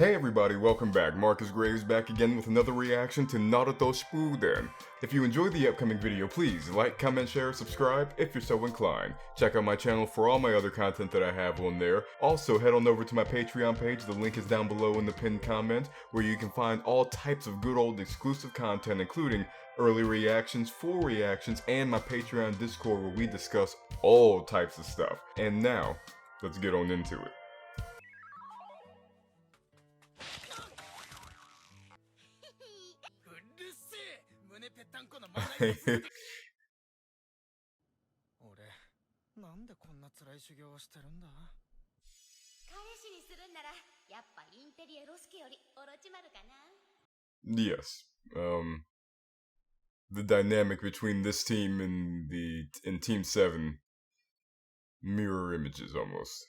Hey everybody, welcome back. Marcus Graves back again with another reaction to Naruto Shippuden. If you enjoyed the upcoming video, please like, comment, share, subscribe if you're so inclined. Check out my channel for all my other content that I have on there. Also, head on over to my Patreon page, the link is down below in the pinned comment, where you can find all types of good old exclusive content, including early reactions, full reactions, and my Patreon Discord where we discuss all types of stuff. And now, let's get on into it. Yes. The dynamic between this team and Team 7 mirror images almost.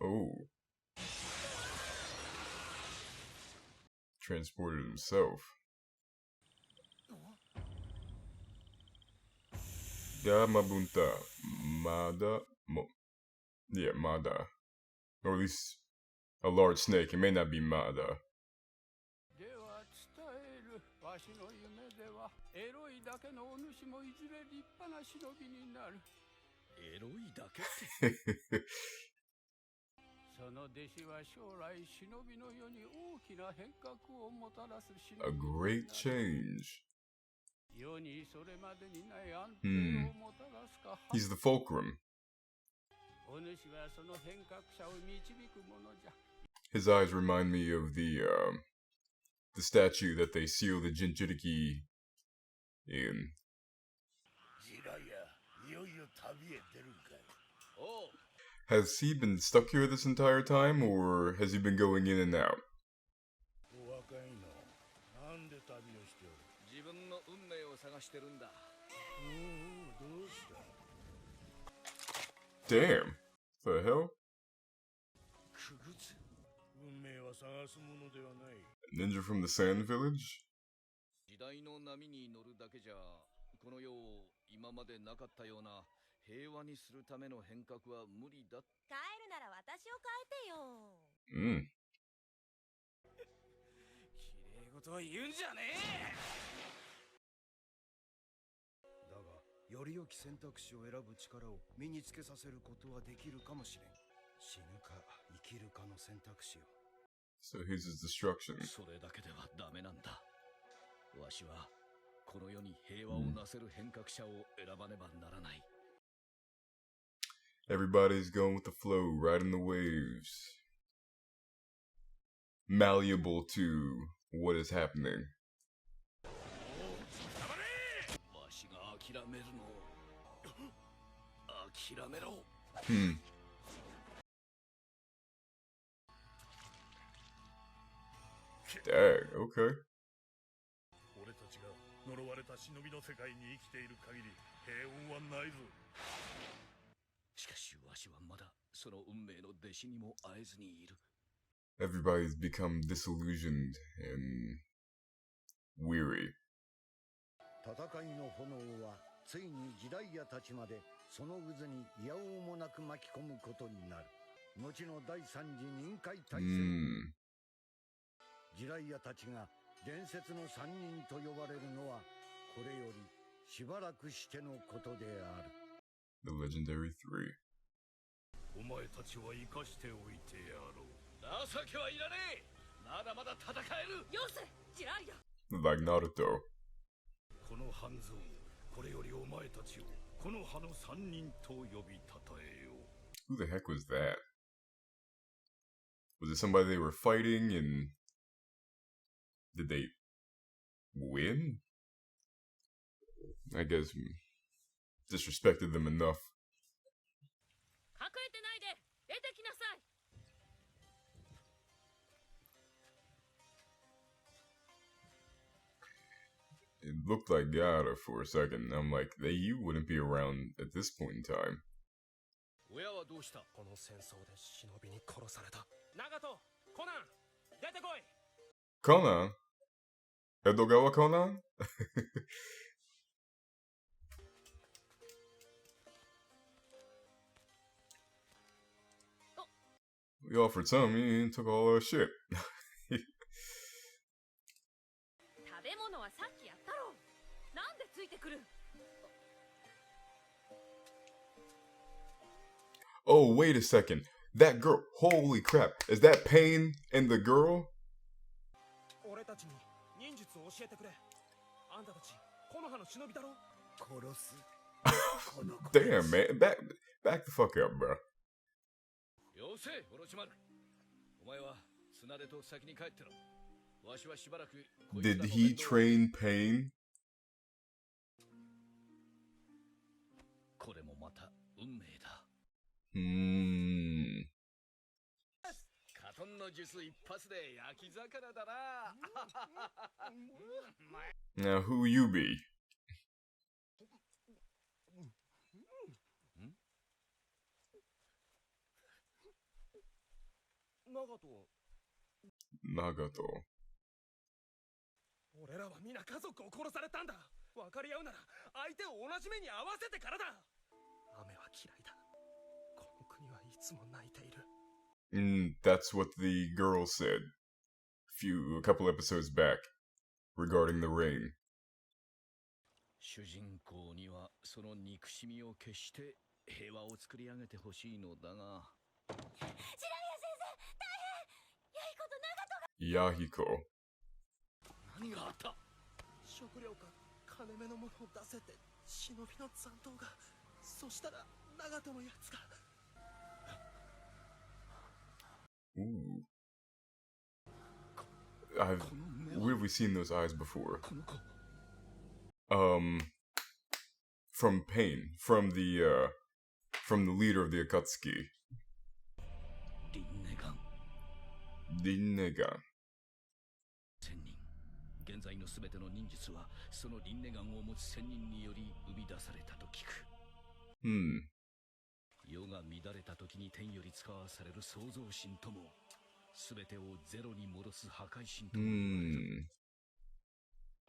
Oh. Transported himself. Ya Mabunta. Mada. Yeah, Mada. Or at least a large snake. It may not be Mada. A great change. He's the fulcrum. His eyes remind me of the statue that they seal the Jinchuriki in. Has he been stuck here this entire time, or has he been going in and out? Damn. The hell? Ninja from the Sand Village? So here's his destruction. Everybody's going with the flow, riding the waves. Malleable to what is happening. Dang, okay. Everybody's become disillusioned and weary. The Legendary 3. Like Naruto. Who the heck was that? Was it somebody they were fighting, and did they win? I guess disrespected them enough. It looked like Gaara for a second. I'm like, you wouldn't be around at this point in time. Nagato, Konan, Konan? Edogawa Konan? We offered some, he took all our shit. Oh, wait a second. That girl, holy crap. Is that Pain and the girl? Damn, man. Back the fuck up, bro. Did he train Pain? Now who you be? Nagato. 俺らは皆家族を殺されたんだ。分かり合うなら相手を同じ目に合わせてからだ。雨は嫌いだ。この国はいつも泣いている。That's what the girl said a couple episodes back regarding the rain. 主人公にはその憎しみを消して平和を作り上げてほしいのだが。ジライア先生、大変。ヤヒコとナガトが。Yahiko. 何があった？食料か金目のものを出せて忍びの残党が。そしたらナガトのやつが。Ooh. Where have we seen those eyes before? From Pain, from the leader of the Akatsuki. Rinnegan. 現在のすべての忍術はそのリンネガンを持つ仙人により生み出されたと聞く。世が乱れた時に天より使わされる創造神とも、すべてをゼロに戻す破壊神とも言われる。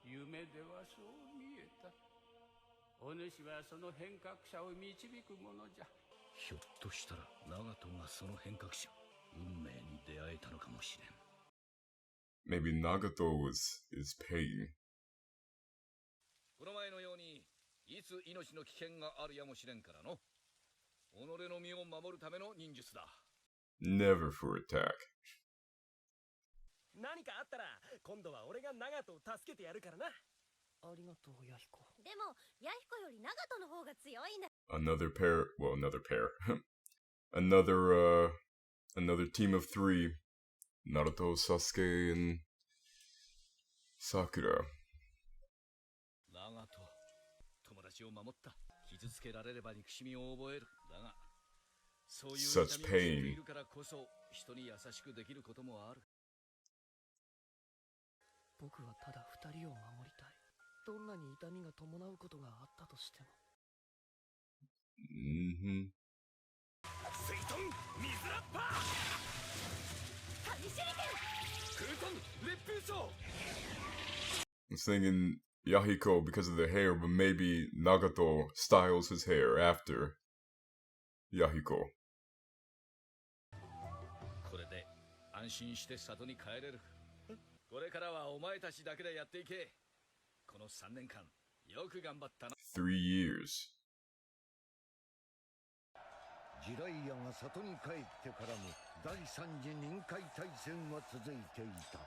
夢ではそう見えた。お主はその変革者を導くものじゃ。ひょっとしたらナガトがその変革者、運命に出会えたのかもしれん。Maybe Nagato is Pain. この前のようにいつ命の危険があるやもしれんからの。己の身を守るための忍術だ。Never for attack. 何かあったら今度は俺がナガトを助けてやるからな。ありがとうヤヒコ。でもヤヒコよりナガトの方が強いんだ。Another pair. Another team of 3. Naruto, Sasuke, and Sakura. ナガト、友達を守った。傷つけられれば憎しみを覚える。だが、そういう痛みを知っているからこそ人に優しくできることもある。僕はただ二人を守りたい。どんなに痛みが伴うことがあったとしても。水遁水ラッパー。I was thinking Yahiko because of the hair, but maybe Nagato styles his hair after Yahiko. これで安心して里に帰れる。これからはお前たちだけでやっていけ。この3年間よく頑張ったな。3 years. ジライアが里に帰ってからも第三次臨界大戦は続いていた。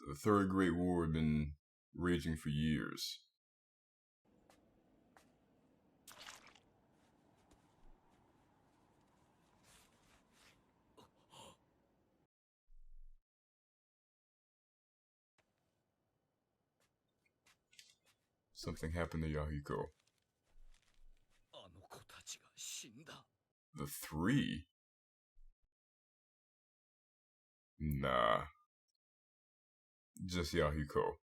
The Third Great War had been raging for years. Something happened to Yahiko. あの子たちが死んだ。The 3? Nah. Just Yahiko.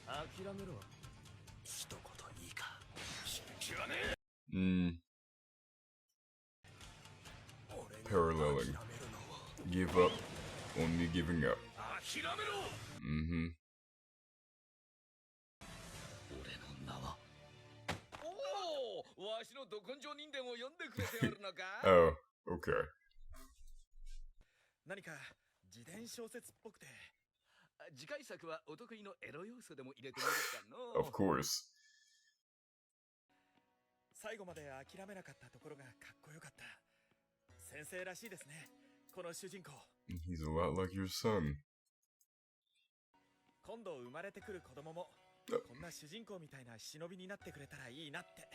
諦めろ。一言いいか。知らねえ。Paralleling. Give up, only giving up. Oh, okay. 何か自伝小説っぽくて。次回作はお得意のエロ要素でも入れてみるかの。 Of course. 最後まで諦めなかったところがかっこよかった。先生らしいですね、この主人公。He's a lot like your son. 今度生まれてくる子供もこんな主人公みたいな忍びになってくれたらいいなって。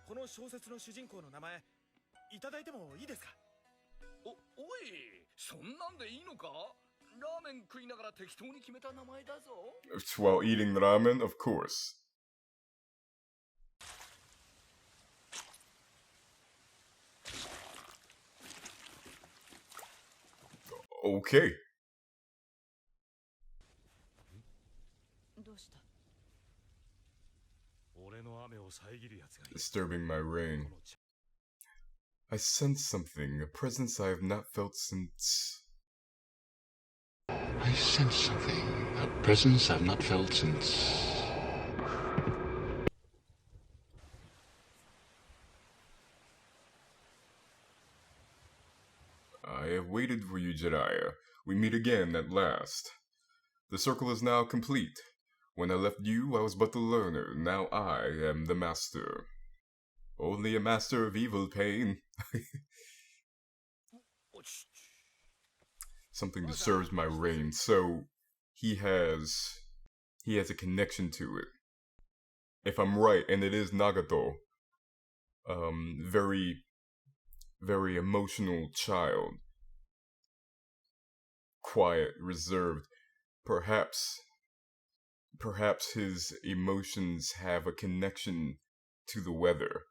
この小説の主人公の名前いただいてもいいですか？おい、そんなんでいいのか？ラーメン食いながら適当に決めた名前だぞ。 While eating ramen, of course. Okay. どうした？ 俺の雨を遮るやつがいる。 Disturbing my rain. I sense something, a presence I have not felt since. I sense something, a presence I've not felt since. I have waited for you, Jiraiya. We meet again at last. The circle is now complete. When I left you, I was but the learner. Now I am the master. Only a master of evil pain. Something disturbs my reign, so he has a connection to it. If I'm right, and it is Nagato, very, very emotional child, quiet, reserved. Perhaps his emotions have a connection to the weather.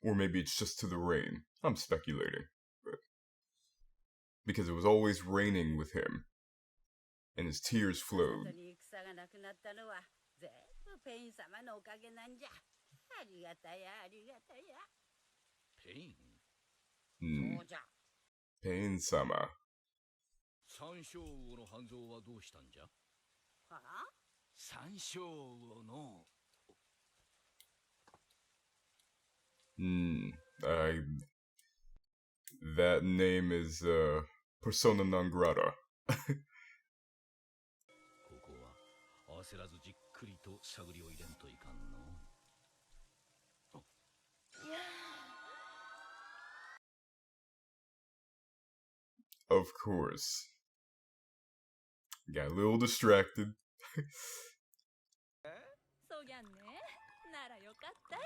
Or maybe it's just to the rain. I'm speculating. But because it was always raining with him. And his tears flowed. Pain-sama. 三章魚の半蔵はどうしたんじゃ？はあ？三章魚の。That name is, persona non grata. ここは焦らずじっくりと探りを入れんといかんの。 Of course. Got a little distracted. そうやんね。ならよかったい。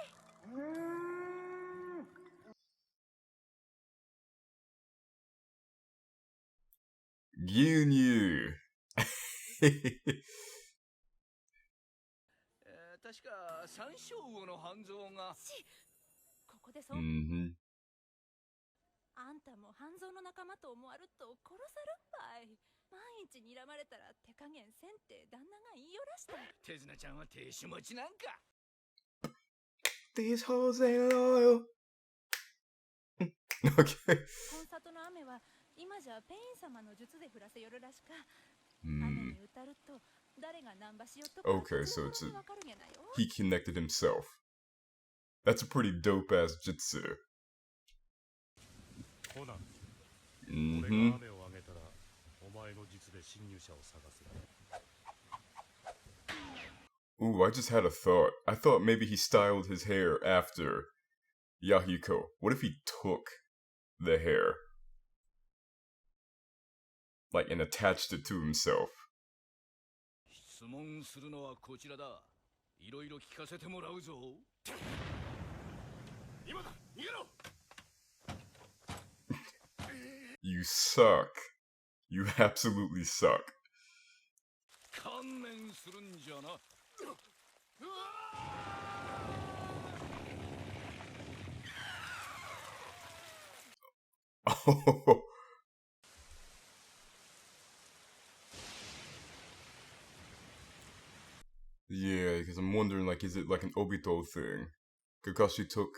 牛乳。確か三章魚の半蔵が。ここでそう。Mm-hmm. あんたも半蔵の仲間と思われると殺されっぱい。毎日睨まれたら手加減せんって旦那が言いよらした。手綱ちゃんは亭主持ちなんか。These hoes ain't loyal. Okay. コンサートの雨は今じゃペイン様の術で降らせよるらしか。雨に打たると誰が何ばしよっとか。Okay, so he connected himself. That's a pretty dope ass jutsu. Mm-hmm. Ooh, I just had a thought. I thought maybe he styled his hair after Yahiko. What if he took the hair? Like, and attached it to himself. 質問するのはこちらだ。いろいろ聞かせてもらうぞ。今だ、逃げろ。 You suck. You absolutely suck. 観念するんじゃな。Oh. Yeah, because I'm wondering, like, is it like an Obito thing? Kakashi took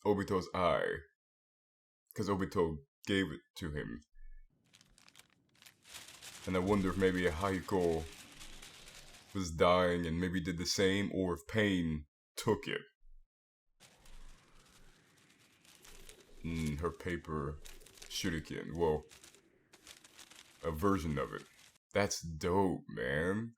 Obito's eye, because Obito gave it to him. And I wonder if maybe Yahiko was dying and maybe did the same, or if Pain took it. Her paper shuriken. Well, a version of it. That's dope, man.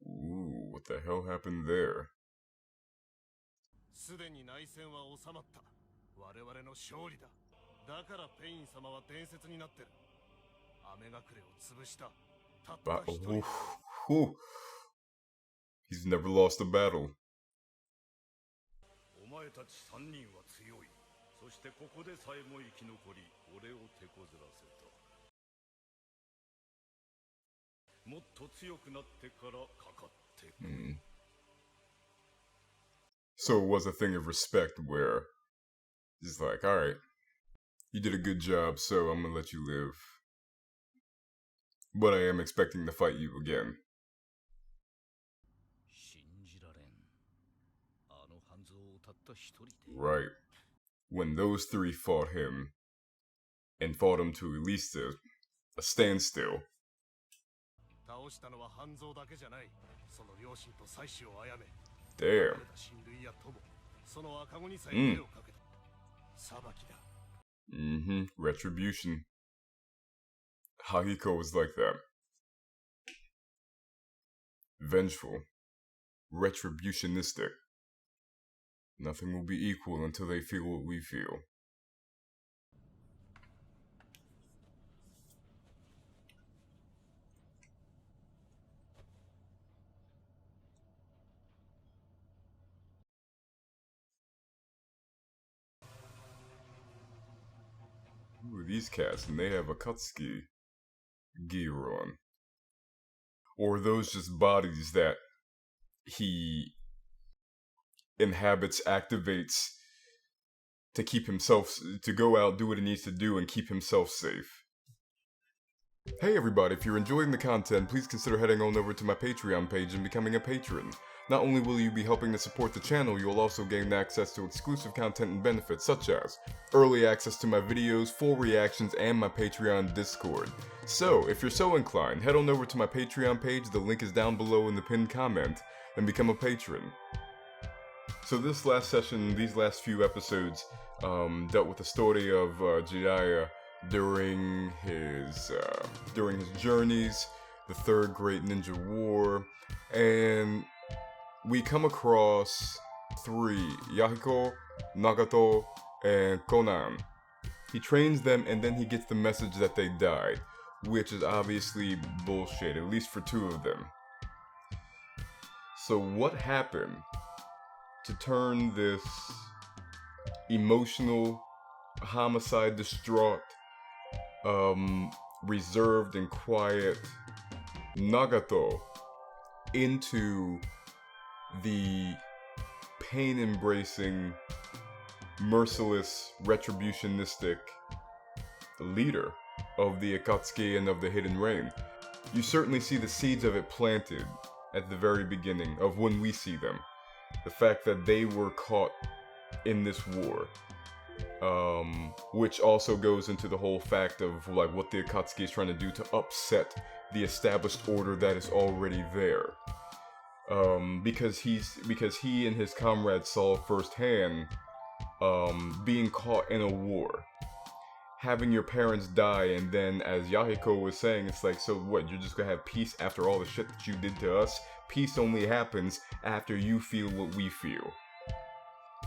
Ooh, what the hell happened there? He's never lost a battle. So it was a thing of respect where it's like, alright, you did a good job, so I'm gonna let you live. But I am expecting to fight you again. Right. When those three fought him, and fought him to at least a standstill. Damn. Retribution. Yahiko was like that. Vengeful. Retributionistic. Nothing will be equal until they feel what we feel. Ooh, these cats, and they have Akatsuki gear on. Or are those just bodies that he inhabits, activates to keep himself, to go out, do what he needs to do, and keep himself safe? Hey everybody, if you're enjoying the content, please consider heading on over to my Patreon page and becoming a patron. Not only will you be helping to support the channel, you'll also gain access to exclusive content and benefits such as early access to my videos, full reactions, and my Patreon Discord. So, if you're so inclined, head on over to my Patreon page, the link is down below in the pinned comment, and become a patron. So this last session, these last few episodes, dealt with the story of Jiraiya during his journeys, the Third Great Ninja War, and we come across three: Yahiko, Nagato, and Konan. He trains them, and then he gets the message that they died, which is obviously bullshit, at least for two of them. So what happened to turn this emotional, homicide distraught, reserved and quiet Nagato into the pain-embracing, merciless, retributionistic leader of the Akatsuki and of the Hidden Rain? You certainly see the seeds of it planted at the very beginning of when we see them. The fact that they were caught in this war. Which also goes into the whole fact of like what the Akatsuki is trying to do to upset the established order that is already there. Because he and his comrades saw firsthand being caught in a war, having your parents die, and then as Yahiko was saying, it's like, so what, you're just gonna have peace after all the shit that you did to us? Peace only happens after you feel what we feel.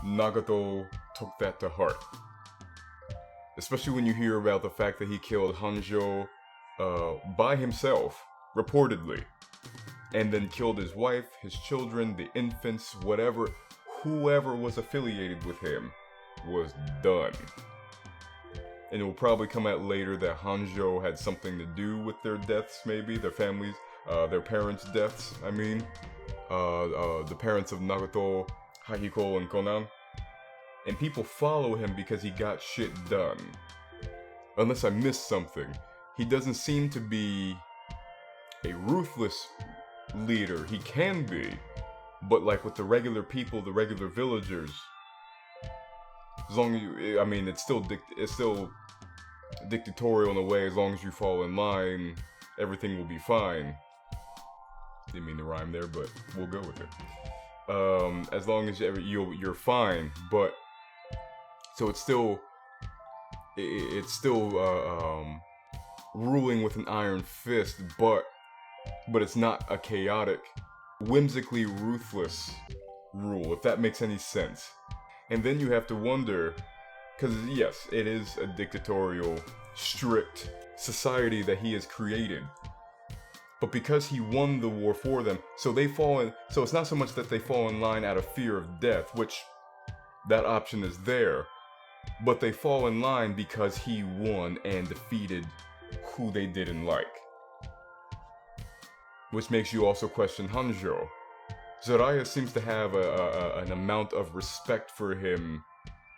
Nagato took that to heart. Especially when you hear about the fact that he killed Hanjo by himself, reportedly. And then killed his wife, his children, the infants, whatever, whoever was affiliated with him was done. And it will probably come out later that Hanjo had something to do with their deaths, maybe, their families, their parents' deaths, I mean. The parents of Nagato, Yahiko, and Konan. And people follow him because he got shit done. Unless I missed something. He doesn't seem to be a ruthless leader. He can be, but like with the regular people, the regular villagers, as long as you, I mean, it's still dictatorial in a way. As long as you fall in line, everything will be fine. Didn't mean to rhyme there, but we'll go with it. As long as you're fine, but so it's still ruling with an iron fist, but it's not a chaotic, whimsically ruthless rule, if that makes any sense. And then you have to wonder, because yes, it is a dictatorial, strict society that he has created. But because he won the war for them, so it's not so much that they fall in line out of fear of death, which that option is there, but they fall in line because he won and defeated who they didn't like. Which makes you also question Hanjo. Jiraiya seems to have an amount of respect for him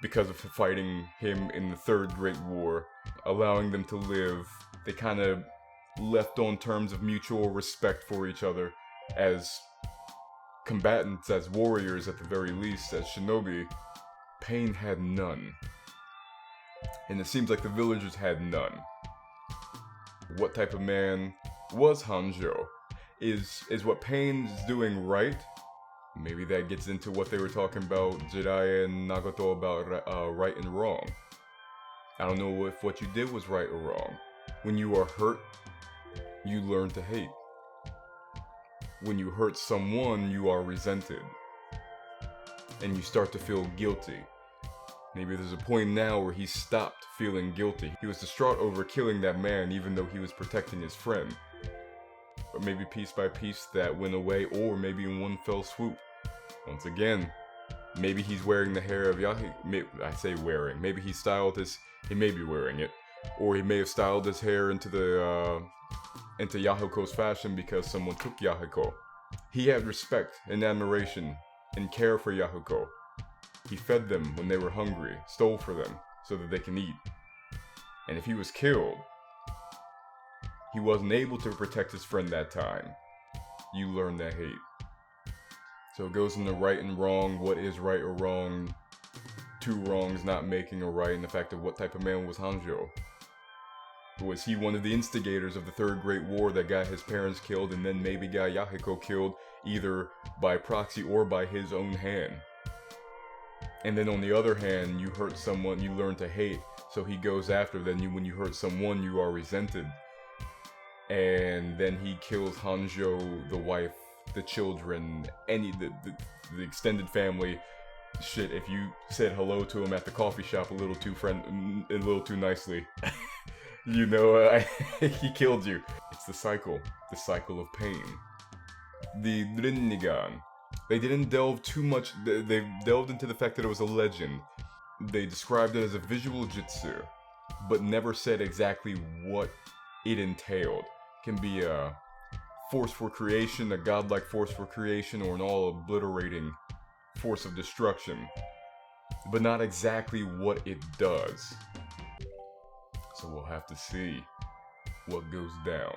because of fighting him in the Third Great War, allowing them to live. They kind of left on terms of mutual respect for each other as combatants, as warriors at the very least, as shinobi. Pain had none. And it seems like the villagers had none. What type of man was Hanjo? Is what Pain's doing right? Maybe that gets into what they were talking about, Jiraiya and Nagato, about right and wrong. I don't know if what you did was right or wrong. When you are hurt, you learn to hate. When you hurt someone, you are resented. And you start to feel guilty. Maybe there's a point now where he stopped feeling guilty. He was distraught over killing that man even though he was protecting his friend. But maybe piece by piece that went away, or maybe in one fell swoop. Once again, maybe he's wearing the hair of Yahiko. I say wearing. Maybe he styled his... He may be wearing it. Or he may have styled his hair into Yahiko's fashion because someone took Yahiko. He had respect and admiration and care for Yahiko. He fed them when they were hungry, stole for them so that they can eat. And if he was killed, he wasn't able to protect his friend that time. You learn that hate. So it goes into right and wrong, what is right or wrong, two wrongs not making a right, and the fact of what type of man was Hanjo. Was he one of the instigators of the Third Great War that got his parents killed and then maybe got Yahiko killed either by proxy or by his own hand? And then on the other hand, you hurt someone, you learn to hate, so he goes after, when you hurt someone, you are resented. And then he kills Hanjo, the wife, the children, the extended family. Shit, if you said hello to him at the coffee shop a little too nicely, you know, he killed you. It's the cycle of pain. The Rinnegan. They didn't delve too much, they delved into the fact that it was a legend. They described it as a visual jutsu, but never said exactly what it entailed. It can be a force for creation, a godlike force for creation, or an all-obliterating force of destruction, but not exactly what it does. So we'll have to see what goes down.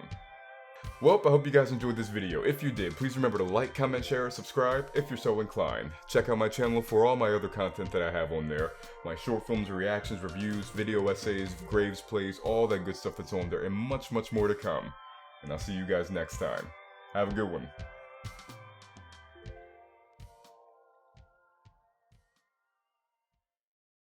Well, I hope you guys enjoyed this video. If you did, please remember to like, comment, share, subscribe if you're so inclined. Check out my channel for all my other content that I have on there. My short films, reactions, reviews, video essays, Graves plays, all that good stuff that's on there, and much, much more to come. And I'll see you guys next time. Have a good one.